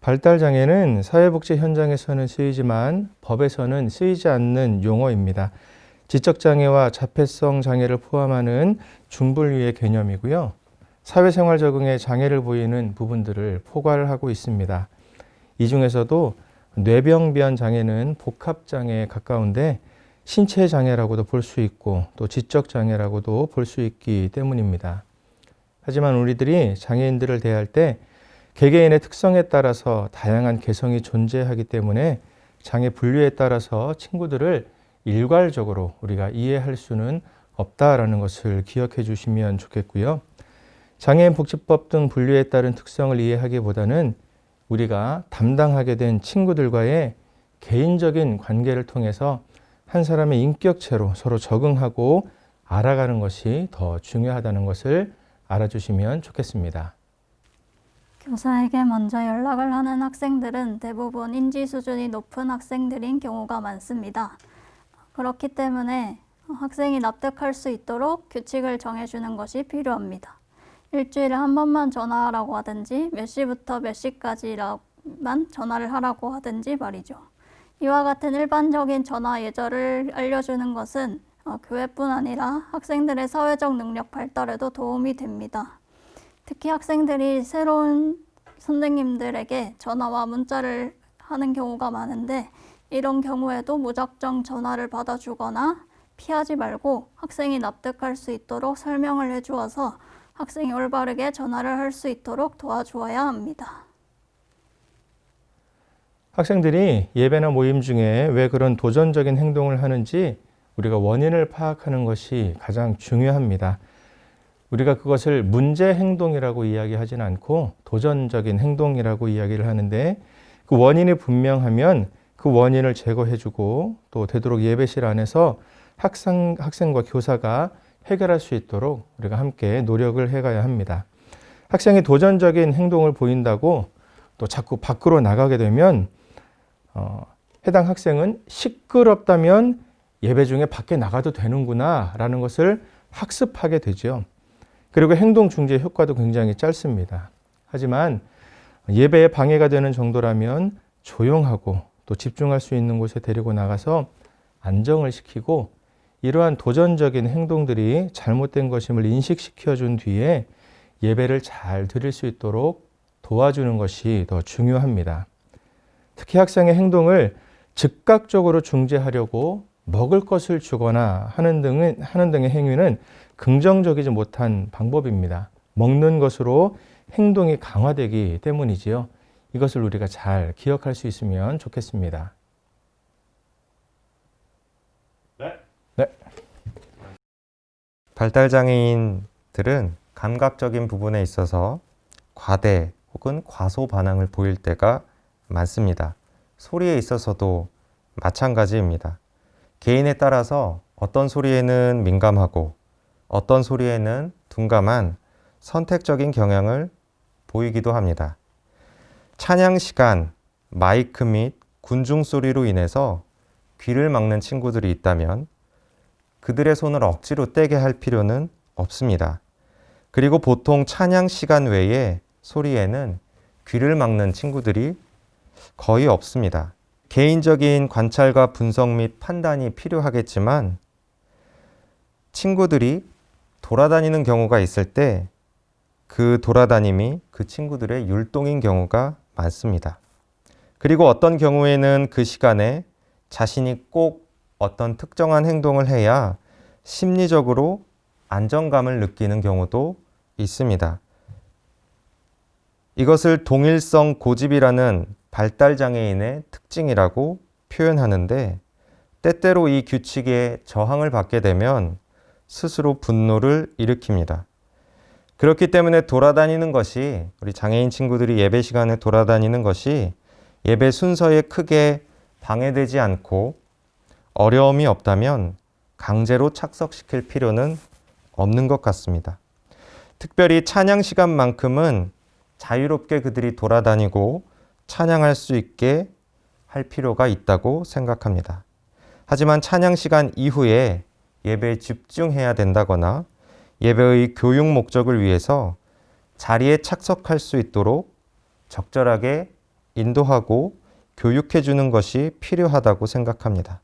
발달장애는 사회복지 현장에서는 쓰이지만 법에서는 쓰이지 않는 용어입니다. 지적장애와 자폐성 장애를 포함하는 중분류의 개념이고요. 사회생활 적응에 장애를 보이는 부분들을 포괄을 하고 있습니다. 이 중에서도 뇌병변 장애는 복합장애에 가까운데 신체 장애라고도 볼 수 있고 또 지적 장애라고도 볼 수 있기 때문입니다. 하지만 우리들이 장애인들을 대할 때 개개인의 특성에 따라서 다양한 개성이 존재하기 때문에 장애 분류에 따라서 친구들을 일괄적으로 우리가 이해할 수는 없다라는 것을 기억해 주시면 좋겠고요. 장애인 복지법 등 분류에 따른 특성을 이해하기보다는 우리가 담당하게 된 친구들과의 개인적인 관계를 통해서 한 사람의 인격체로 서로 적응하고 알아가는 것이 더 중요하다는 것을 알아주시면 좋겠습니다. 교사에게 먼저 연락을 하는 학생들은 대부분 인지 수준이 높은 학생들인 경우가 많습니다. 그렇기 때문에 학생이 납득할 수 있도록 규칙을 정해주는 것이 필요합니다. 일주일에 한 번만 전화하라고 하든지 몇 시부터 몇 시까지만 전화를 하라고 하든지 말이죠. 이와 같은 일반적인 전화 예절을 알려주는 것은 교회뿐 아니라 학생들의 사회적 능력 발달에도 도움이 됩니다. 특히 학생들이 새로운 선생님들에게 전화와 문자를 하는 경우가 많은데 이런 경우에도 무작정 전화를 받아주거나 피하지 말고 학생이 납득할 수 있도록 설명을 해주어서 학생이 올바르게 전화를 할 수 있도록 도와주어야 합니다. 학생들이 예배나 모임 중에 왜 그런 도전적인 행동을 하는지 우리가 원인을 파악하는 것이 가장 중요합니다. 우리가 그것을 문제 행동이라고 이야기하지는 않고 도전적인 행동이라고 이야기를 하는데 그 원인이 분명하면 그 원인을 제거해주고 또 되도록 예배실 안에서 학생과 교사가 해결할 수 있도록 우리가 함께 노력을 해가야 합니다. 학생이 도전적인 행동을 보인다고 또 자꾸 밖으로 나가게 되면 해당 학생은 시끄럽다면 예배 중에 밖에 나가도 되는구나 라는 것을 학습하게 되죠. 그리고 행동 중재 효과도 굉장히 짧습니다. 하지만 예배에 방해가 되는 정도라면 조용하고 또 집중할 수 있는 곳에 데리고 나가서 안정을 시키고 이러한 도전적인 행동들이 잘못된 것임을 인식시켜 준 뒤에 예배를 잘 드릴 수 있도록 도와주는 것이 더 중요합니다. 특히 학생의 행동을 즉각적으로 중재하려고 먹을 것을 주거나 하는 등의 행위는 긍정적이지 못한 방법입니다. 먹는 것으로 행동이 강화되기 때문이지요. 이것을 우리가 잘 기억할 수 있으면 좋겠습니다. 네. 발달장애인들은 감각적인 부분에 있어서 과대 혹은 과소 반항을 보일 때가 많습니다. 소리에 있어서도 마찬가지입니다. 개인에 따라서 어떤 소리에는 민감하고 어떤 소리에는 둔감한 선택적인 경향을 보이기도 합니다. 찬양 시간, 마이크 및 군중 소리로 인해서 귀를 막는 친구들이 있다면 그들의 손을 억지로 떼게 할 필요는 없습니다. 그리고 보통 찬양 시간 외에 소리에는 귀를 막는 친구들이 거의 없습니다. 개인적인 관찰과 분석 및 판단이 필요하겠지만 친구들이 돌아다니는 경우가 있을 때 그 돌아다님이 그 친구들의 율동인 경우가 많습니다. 그리고 어떤 경우에는 그 시간에 자신이 꼭 어떤 특정한 행동을 해야 심리적으로 안정감을 느끼는 경우도 있습니다. 이것을 동일성 고집이라는 발달장애인의 특징이라고 표현하는데 때때로 이 규칙에 저항을 받게 되면 스스로 분노를 일으킵니다. 그렇기 때문에 돌아다니는 것이 우리 장애인 친구들이 예배 시간에 돌아다니는 것이 예배 순서에 크게 방해되지 않고 어려움이 없다면 강제로 착석시킬 필요는 없는 것 같습니다. 특별히 찬양 시간만큼은 자유롭게 그들이 돌아다니고 찬양할 수 있게 할 필요가 있다고 생각합니다. 하지만 찬양 시간 이후에 예배에 집중해야 된다거나 예배의 교육 목적을 위해서 자리에 착석할 수 있도록 적절하게 인도하고 교육해 주는 것이 필요하다고 생각합니다.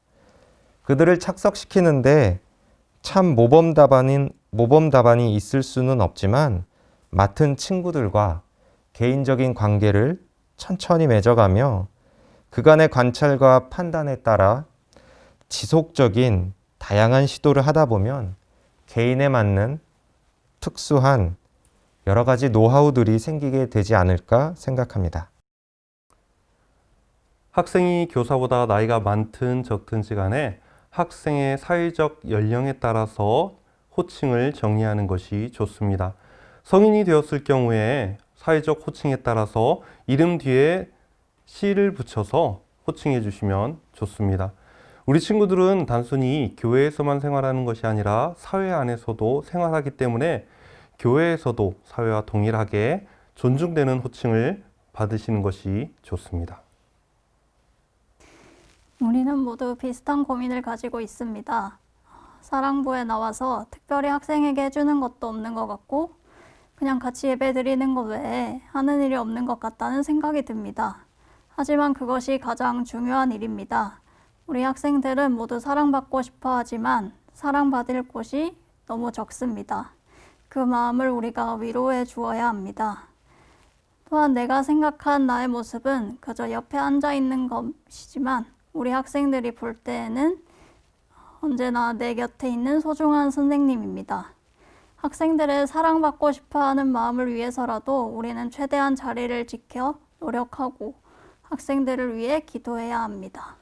그들을 착석시키는데 참 모범 답안이 있을 수는 없지만 맡은 친구들과 개인적인 관계를 천천히 맺어가며 그간의 관찰과 판단에 따라 지속적인 다양한 시도를 하다 보면 개인에 맞는 특수한 여러 가지 노하우들이 생기게 되지 않을까 생각합니다. 학생이 교사보다 나이가 많든 적든지 간에 학생의 사회적 연령에 따라서 호칭을 정리하는 것이 좋습니다. 성인이 되었을 경우에 사회적 호칭에 따라서 이름 뒤에 씨를 붙여서 호칭해 주시면 좋습니다. 우리 친구들은 단순히 교회에서만 생활하는 것이 아니라 사회 안에서도 생활하기 때문에 교회에서도 사회와 동일하게 존중되는 호칭을 받으시는 것이 좋습니다. 우리는 모두 비슷한 고민을 가지고 있습니다. 사랑부에 나와서 특별히 학생에게 해주는 것도 없는 것 같고 그냥 같이 예배 드리는 것 외에 하는 일이 없는 것 같다는 생각이 듭니다. 하지만 그것이 가장 중요한 일입니다. 우리 학생들은 모두 사랑받고 싶어 하지만 사랑받을 곳이 너무 적습니다. 그 마음을 우리가 위로해 주어야 합니다. 또한 내가 생각한 나의 모습은 그저 옆에 앉아 있는 것이지만 우리 학생들이 볼 때에는 언제나 내 곁에 있는 소중한 선생님입니다. 학생들의 사랑받고 싶어하는 마음을 위해서라도 우리는 최대한 자리를 지켜 노력하고 학생들을 위해 기도해야 합니다.